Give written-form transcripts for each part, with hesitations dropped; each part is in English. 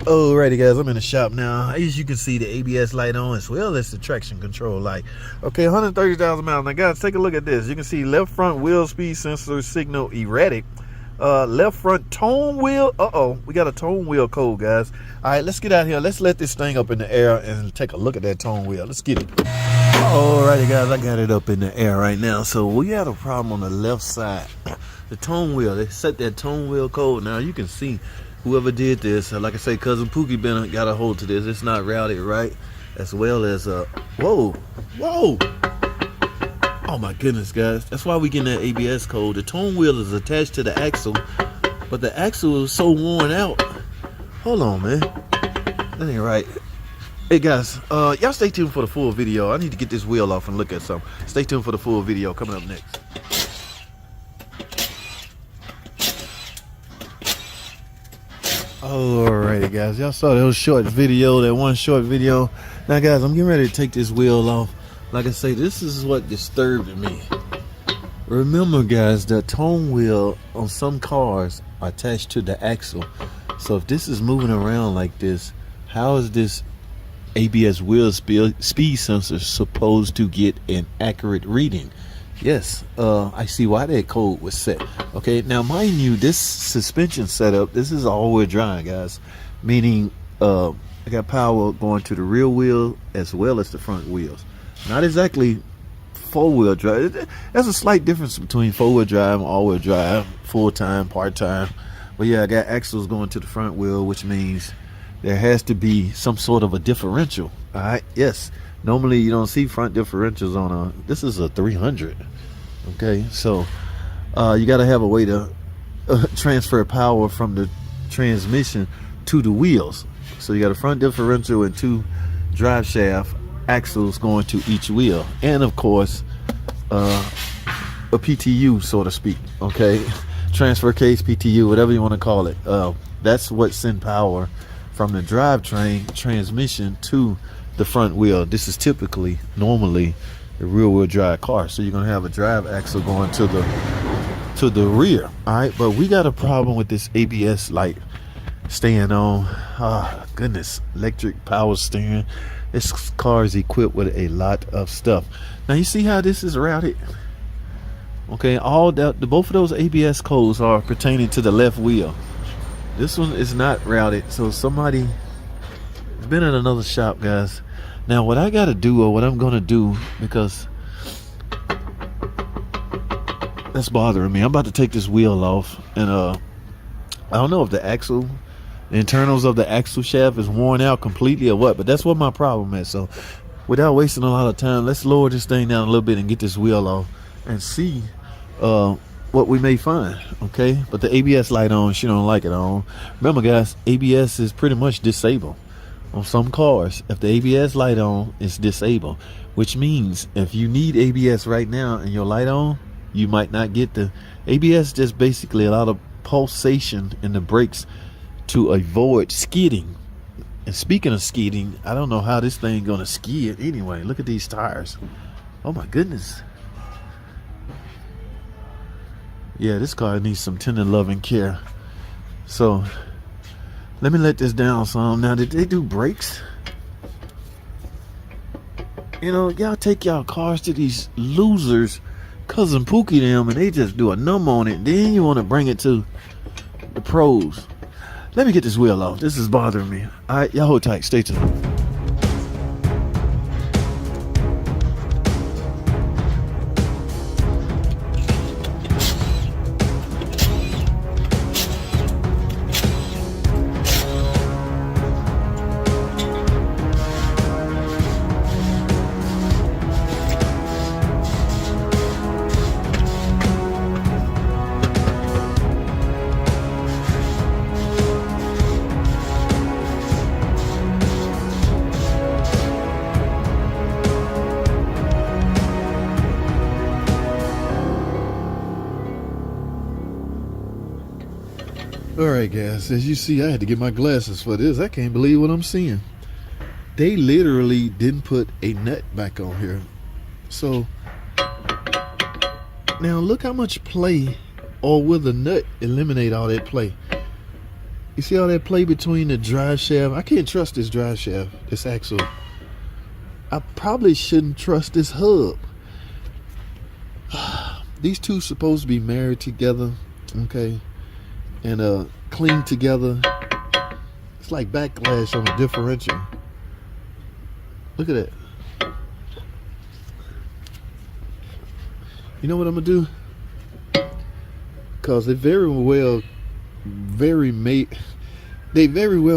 Alrighty guys, I'm in the shop now. As you can see, the ABS light on as well as the traction control light. Okay, 130,000 miles. Now guys, take a look at this. You can see left front wheel speed sensor signal erratic. Left front tone wheel. We got a tone wheel code, guys. Alright, let's get out here. Let's let this thing up in the air and take a look at that tone wheel. Let's get it. Alrighty guys, I got it up in the air right now. So we had a problem on the left side. The tone wheel, they set that tone wheel code. Now you can see whoever did this, like I say, cousin Pookie got a hold to this. It's not routed right, as well as whoa, oh my goodness guys, that's why we getting that ABS code. The tone wheel is attached to the axle, but the axle is so worn out. Hold on, man, that ain't right. Hey guys, y'all stay tuned for the full video. I need to get this wheel off and look at something. Stay tuned for the full video coming up next. Alrighty guys, y'all saw that short video, that one short video. Now guys, I'm getting ready to take this wheel off. Like I say, this is what disturbed me. Remember guys, the tone wheel on some cars are attached to the axle. So if this is moving around like this, how is this ABS wheel speed sensor supposed to get an accurate reading? Yes, I see why that code was set. Okay, now mind you, this suspension setup, this is all-wheel drive, guys. Meaning, I got power going to the rear wheel as well as the front wheels. Not exactly four-wheel drive. There's a slight difference between four-wheel drive and all-wheel drive, full-time, part-time. But yeah, I got axles going to the front wheel, which means there has to be some sort of a differential. All right, yes. Normally you don't see front differentials on this is a 300. Okay, so you got to have a way to transfer power from the transmission to the wheels. So you got a front differential and two drive shaft axles going to each wheel, and of course a PTU, so to speak. Okay, transfer case, PTU, whatever you want to call it. That's what send power from the drivetrain transmission to the front wheel. This is typically, normally, a rear-wheel drive car. So you're gonna have a drive axle going to the rear. All right, but we got a problem with this ABS light staying on. Ah, goodness, electric power steering. This car is equipped with a lot of stuff. Now you see how this is routed. Okay, all that, both of those ABS codes are pertaining to the left wheel. This one is not routed, so somebody been at another shop, guys. Now what I gotta do, or what I'm gonna do, because that's bothering me, I'm about to take this wheel off, and I don't know if the axle, the internals of the axle shaft is worn out completely or what, but that's what my problem is. So without wasting a lot of time, let's lower this thing down a little bit and get this wheel off and see what we may find. Okay, but the ABS light on, she don't like it on. Remember guys, ABS is pretty much disabled on some cars. If the ABS light on, it's disabled, which means if you need ABS right now and your light on, you might not get the ABS. Just basically a lot of pulsation in the brakes to avoid skidding. And speaking of skidding, I don't know how this thing gonna skid anyway. Look at these tires. Oh my goodness. Yeah, this car needs some tender loving care. So let me let this down some. Now, did they do brakes? You know, y'all take y'all cars to these losers, cousin Pookie them, and they just do a number on it. Then you want to bring it to the pros. Let me get this wheel off. This is bothering me. All right, y'all hold tight. Stay tuned. Alright guys, as you see, I had to get my glasses for this. I can't believe what I'm seeing. They literally didn't put a nut back on here. So now look how much play, or will the nut eliminate all that play? You see all that play between the drive shaft? I can't trust this drive shaft, this axle. I probably shouldn't trust this hub. These two supposed to be married together, okay, and clean together. It's like backlash on a differential. Look at that. You know what I'm gonna do? Cause they very well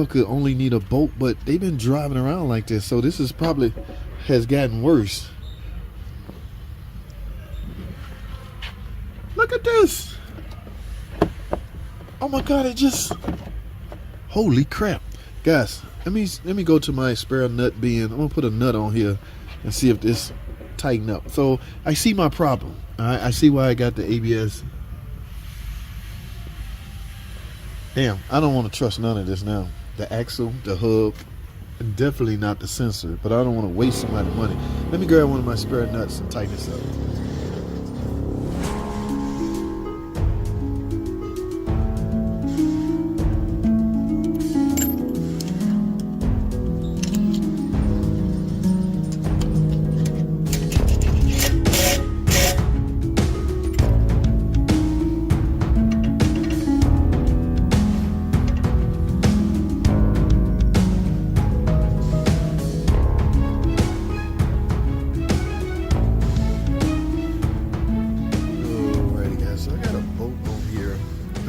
could only need a bolt, but they've been driving around like this, so this is probably has gotten worse. Look at this. Oh my God, it just, holy crap. Guys, let me go to my spare nut bin. I'm gonna put a nut on here and see if this tighten up. So I see my problem. I see why I got the ABS. Damn, I don't want to trust none of this now. The axle, the hub, and definitely not the sensor, but I don't want to waste somebody's money. Let me grab one of my spare nuts and tighten this up.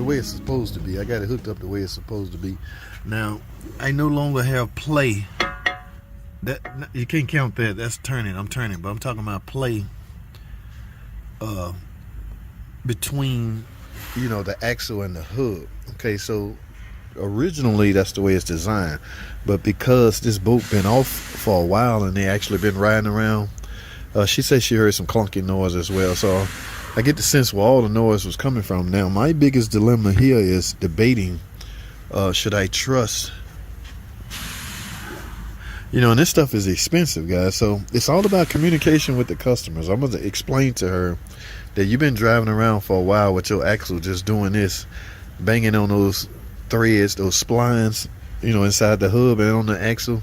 Way it's supposed to be. I got it hooked up the way it's supposed to be. Now I no longer have play. That you can't count that. That's turning. I'm turning, but I'm talking about play between, you know, the axle and the hub. Okay, so originally that's the way it's designed, but because this boat been off for a while and they actually been riding around, she said she heard some clunky noise as well, so I get the sense where all the noise was coming from. Now, my biggest dilemma here is debating, should I trust, you know, and this stuff is expensive, guys. So it's all about communication with the customers. I'm going to explain to her that you've been driving around for a while with your axle just doing this, banging on those threads, those splines, you know, inside the hub and on the axle.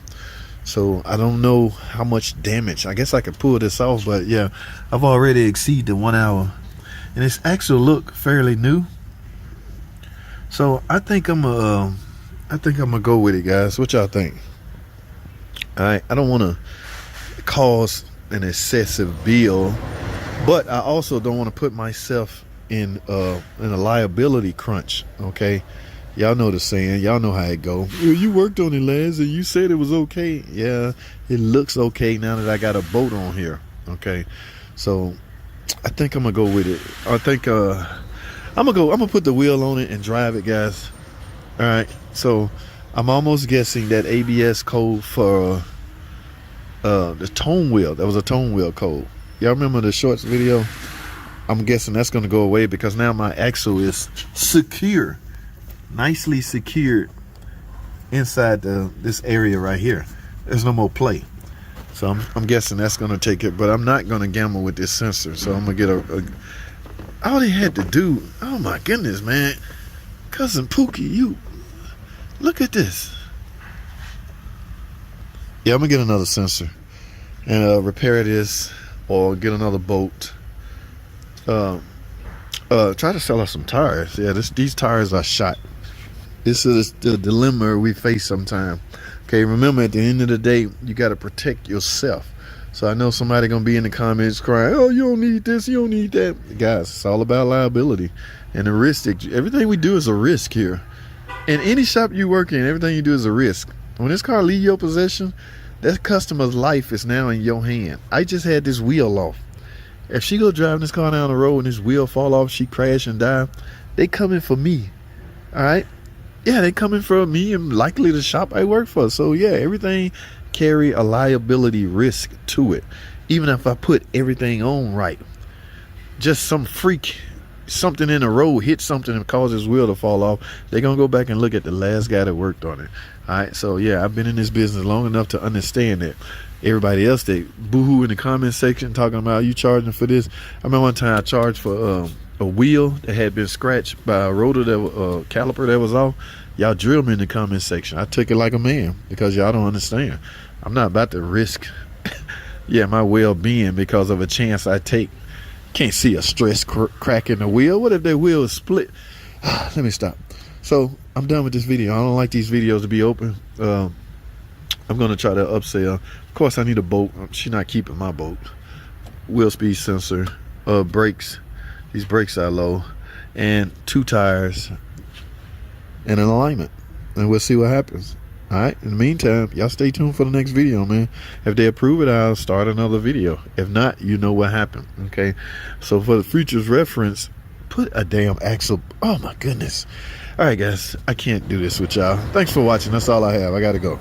So I don't know how much damage. I guess I could pull this off, but yeah, I've already exceeded the 1 hour. And this axle look fairly new, so I think I'm gonna go with it, guys. What y'all think? All right, I don't want to cause an excessive bill, but I also don't want to put myself in a liability crunch. Okay, y'all know the saying. Y'all know how it go. You worked on it last, and you said it was okay. Yeah, it looks okay now that I got a boat on here. Okay, so I think I'm gonna go with it. I think I'm gonna put the wheel on it and drive it, guys. All right, so I'm almost guessing that ABS code for the tone wheel. That was a tone wheel code. Y'all remember the shorts video? I'm guessing that's gonna go away because now my axle is secure, nicely secured inside this area right here. There's no more play. So I'm guessing that's gonna take it, but I'm not gonna gamble with this sensor. So I'm gonna get all they had to do. Oh my goodness, man, cousin Pookie, you look at this. Yeah, I'm gonna get another sensor and repair this or get another bolt. Try to sell us some tires. Yeah, these tires are shot. This is the dilemma we face sometimes. Okay, remember, at the end of the day, you got to protect yourself. So I know somebody gonna be in the comments crying, "Oh, you don't need this, you don't need that." Guys, it's all about liability and the risk. Everything we do is a risk here. In any shop you work in, everything you do is a risk. When this car leave your possession, that customer's life is now in your hand. I just had this wheel off. If she go driving this car down the road and this wheel fall off, she crash and die, they coming for me. All right. Yeah, they coming for me and likely the shop I work for. So yeah, everything carry a liability risk to it. Even if I put everything on right, just some freak, something in the road hit something and cause his wheel to fall off, they're gonna go back and look at the last guy that worked on it. All right, so yeah, I've been in this business long enough to understand that. Everybody else, they boohoo in the comment section talking about, you charging for this. I remember one time I charged for a wheel that had been scratched by a rotor, that caliper that was off. Y'all drill me in the comment section. I took it like a man because y'all don't understand. I'm not about to risk my well-being because of a chance I take. Can't see a stress crack in the wheel. What if that wheel is split? Let me stop. So I'm done with this video. I don't like these videos to be open. I'm gonna try to upsell. Of course, I need a bolt. She's not keeping my bolt. Wheel speed sensor, brakes. These brakes are low, and 2 tires, and an alignment. And we'll see what happens. All right. In the meantime, y'all stay tuned for the next video, man. If they approve it, I'll start another video. If not, you know what happened. Okay. So for the future's reference, put a damn axle. Oh my goodness. All right, guys. I can't do this with y'all. Thanks for watching. That's all I have. I gotta go.